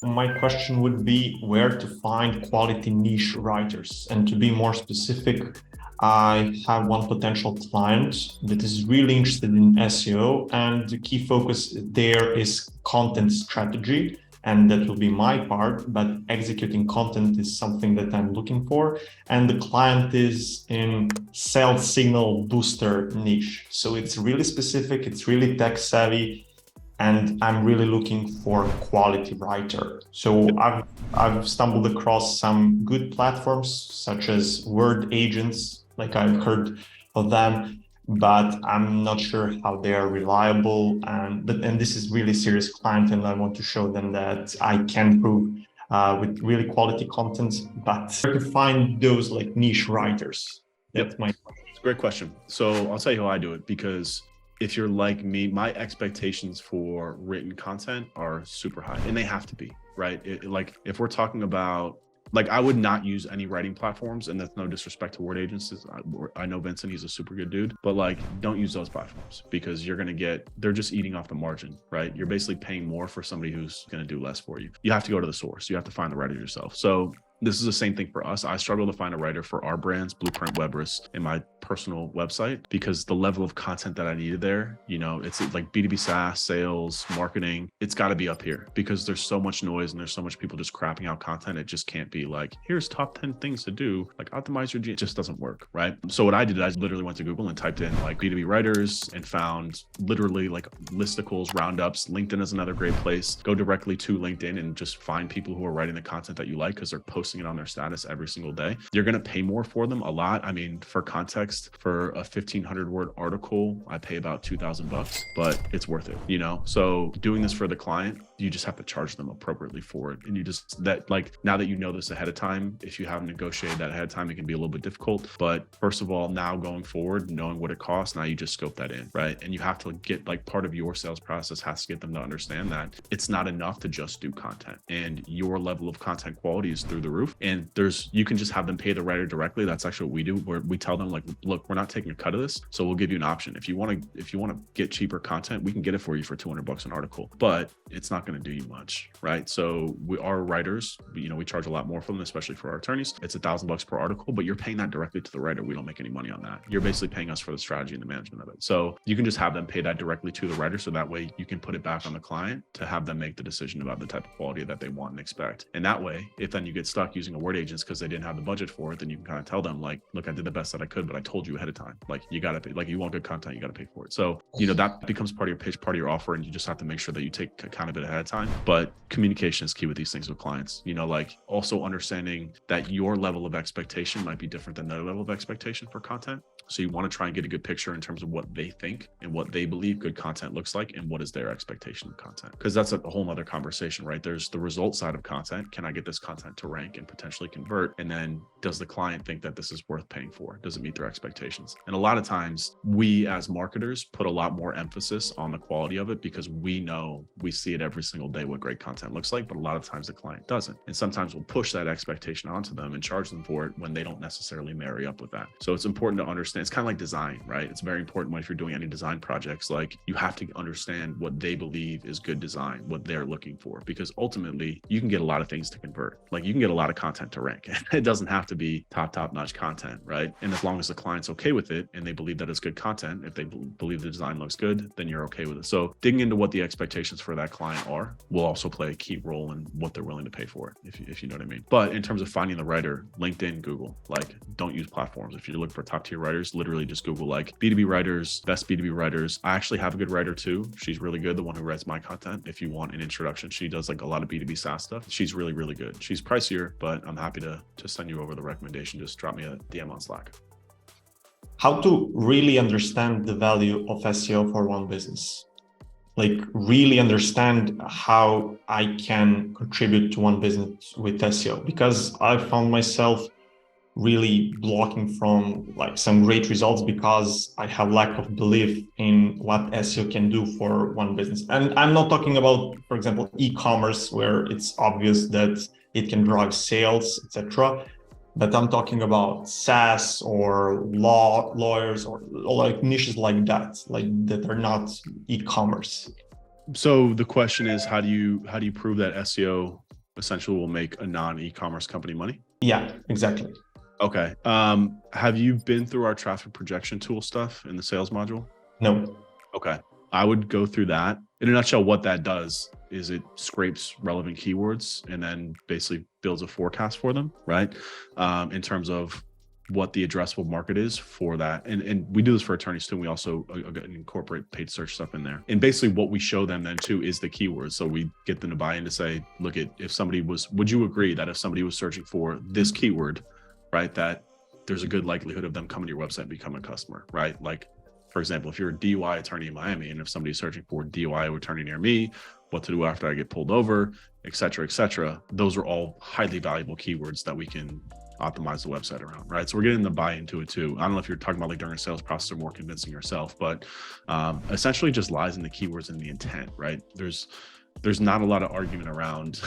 My question would be where to find quality niche writers. And to be more specific, I have one potential client that is really interested in SEO, and the key focus there is content strategy. And that will be my part, but executing content is something that I'm looking for. And the client is in sales signal booster niche. So it's really specific, it's really tech savvy, and I'm really looking for a quality writer. So I've stumbled across some good platforms such as Word Agents, like I've heard of them, but I'm not sure how they are reliable. And this is really serious client, and I want to show them that I can prove with really quality content. But where to find those like niche writers? That's my question. It's a great question. So I'll tell you how I do it, because if you're like me, my expectations for written content are super high, and they have to be, right? Like if we're talking about, like, I would not use any writing platforms, and that's no disrespect to word agencies. I know Vincent, he's a super good dude, but like, don't use those platforms, because they're just eating off the margin, right? You're basically paying more for somebody who's going to do less for you. You have to go to the source. You have to find the writer yourself. So this is the same thing for us. I struggle to find a writer for our brands, Blueprint Webrus, and my personal website, because the level of content that I needed there, it's like B2B SaaS, sales, marketing, it's got to be up here, because there's so much noise and there's so much people just crapping out content. It just can't be like, here's top 10 things to do, like optimize your It just doesn't work, right? So what I did, I literally went to Google and typed in like B2B writers and found literally like listicles, roundups. LinkedIn is another great place. Go directly to LinkedIn and just find people who are writing the content that you like, because they're posting it on their status every single day. You're going to pay more for them a lot. I mean, for context, for a 1,500 word article, I pay about $2,000, but it's worth it, So doing this for the client, you just have to charge them appropriately for it. And now that you know this ahead of time, if you haven't negotiated that ahead of time, it can be a little bit difficult. But first of all, now going forward, knowing what it costs, now you just scope that in, right? And you have to get, like, part of your sales process has to get them to understand that it's not enough to just do content, and your level of content quality is through the roof. And you can just have them pay the writer directly. That's actually what we do, where we tell them, like, look, we're not taking a cut of this, so we'll give you an option. If you want to get cheaper content, we can get it for you for $200 an article, but it's not going to do you much, right? So our writers, we charge a lot more for them, especially for our attorneys. It's $1,000 per article, but you're paying that directly to the writer. We don't make any money on that. You're basically paying us for the strategy and the management of it. So you can just have them pay that directly to the writer, so that way you can put it back on the client to have them make the decision about the type of quality that they want and expect. And that way, if then you get stuck using a word agents because they didn't have the budget for it, then you can kind of tell them, like, look, I did the best that I could, but I told you ahead of time, like, you got to pay, like, you want good content, you got to pay for it. So, that becomes part of your pitch, part of your offer, and you just have to make sure that you take account of it ahead of time. But communication is key with these things with clients, like also understanding that your level of expectation might be different than their level of expectation for content. So you want to try and get a good picture in terms of what they think and what they believe good content looks like, and what is their expectation of content. Because that's a whole nother conversation, right? There's the result side of content. Can I get this content to rank and potentially convert? And then does the client think that this is worth paying for? Does it meet their expectations? And a lot of times we as marketers put a lot more emphasis on the quality of it, because we see it every single day what great content looks like, but a lot of times the client doesn't. And sometimes we'll push that expectation onto them and charge them for it when they don't necessarily marry up with that. So it's important to understand. It's kind of like design, right? It's very important if you're doing any design projects, like, you have to understand what they believe is good design, what they're looking for, because ultimately you can get a lot of things to convert. Like, you can get a lot of content to rank. It doesn't have to be top-notch content, right? And as long as the client's okay with it and they believe that it's good content, if they believe the design looks good, then you're okay with it. So digging into what the expectations for that client are will also play a key role in what they're willing to pay for it, if you know what I mean. But in terms of finding the writer, LinkedIn, Google, like, don't use platforms. If you're looking for top tier writers, literally just Google like B2B writers, best B2B writers. I actually have a good writer too. She's really good, the one who writes my content. If you want an introduction, she does like a lot of B2B SaaS stuff. She's really, really good. She's pricier, but I'm happy to send you over the recommendation. Just drop me a DM on Slack. How to really understand the value of SEO for one business? Like, really understand how I can contribute to one business with SEO, because I found myself really blocking from like some great results because I have lack of belief in what SEO can do for one business. And I'm not talking about, for example, e-commerce, where it's obvious that it can drive sales, etc. But I'm talking about SaaS or lawyers or like niches like that are not e-commerce. So the question is, how do you prove that SEO essentially will make a non-e-commerce company money? Yeah, exactly. Okay. Have you been through our traffic projection tool stuff in the sales module? No. Okay. I would go through that. In a nutshell, what that does is it scrapes relevant keywords and then basically builds a forecast for them, right? In terms of what the addressable market is for that. And we do this for attorneys too. And we also incorporate paid search stuff in there. And basically what we show them then too is the keywords. So we get them to buy in to say, look at, if somebody was, would you agree that if somebody was searching for this keyword, right, that there's a good likelihood of them coming to your website and becoming a customer, right? Like, for example, if you're a DUI attorney in Miami, and if somebody's searching for DUI attorney near me, what to do after I get pulled over, et cetera, those are all highly valuable keywords that we can optimize the website around, right? So we're getting the buy into it too. I don't know if you're talking about like during a sales process or more convincing yourself, but essentially just lies in the keywords and the intent, right? There's not a lot of argument around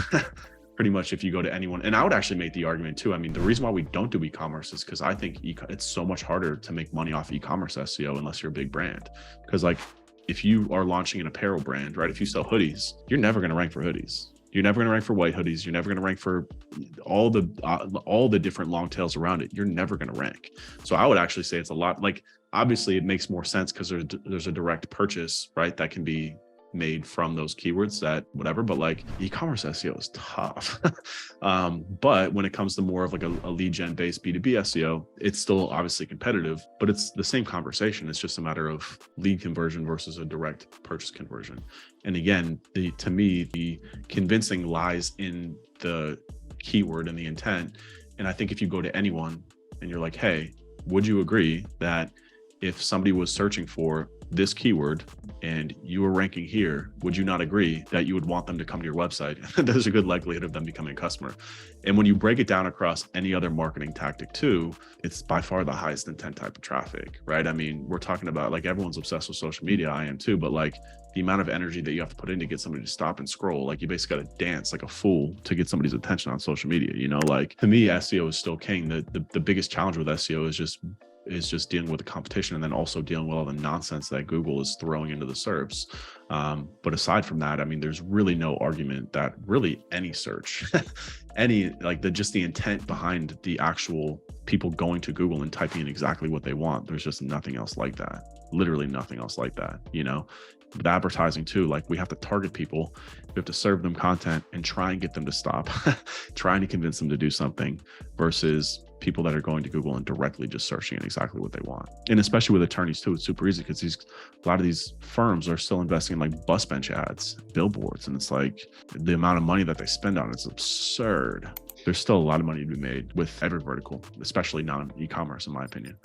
pretty much if you go to anyone. And I would actually make the argument too. I mean, the reason why we don't do e-commerce is because I think it's so much harder to make money off e-commerce SEO unless you're a big brand. Because like if you are launching an apparel brand, right? If you sell hoodies, you're never going to rank for hoodies. You're never going to rank for white hoodies. You're never going to rank for all the different long tails around it. You're never going to rank. So I would actually say it's a lot, like, obviously it makes more sense because there's a direct purchase, right? That can be made from those keywords, that whatever, but like e-commerce SEO is tough. But when it comes to more of like a lead gen based B2B SEO, it's still obviously competitive, but it's the same conversation. It's just a matter of lead conversion versus a direct purchase conversion. And again, to me, the convincing lies in the keyword and the intent. And I think if you go to anyone and you're like, hey, would you agree that if somebody was searching for this keyword and you were ranking here, would you not agree that you would want them to come to your website? There's a good likelihood of them becoming a customer. And when you break it down across any other marketing tactic too, it's by far the highest intent type of traffic, right? I mean, we're talking about, like, everyone's obsessed with social media. I am too, but like the amount of energy that you have to put in to get somebody to stop and scroll, like you basically got to dance like a fool to get somebody's attention on social media, you know? Like, to me, SEO is still king. The biggest challenge with SEO is just dealing with the competition, and then also dealing with all the nonsense that Google is throwing into the SERPs. But aside from that, I mean, there's really no argument that really any search, just the intent behind the actual people going to Google and typing in exactly what they want, there's just nothing else like that. Literally nothing else like that, you know? With advertising too, like, we have to target people, we have to serve them content and try and get them to stop, trying to convince them to do something, versus people that are going to Google and directly just searching exactly what they want. And especially with attorneys too, it's super easy because a lot of these firms are still investing in like bus bench ads, billboards, and it's like the amount of money that they spend on it's absurd. There's still a lot of money to be made with every vertical, especially non-e-commerce, in my opinion.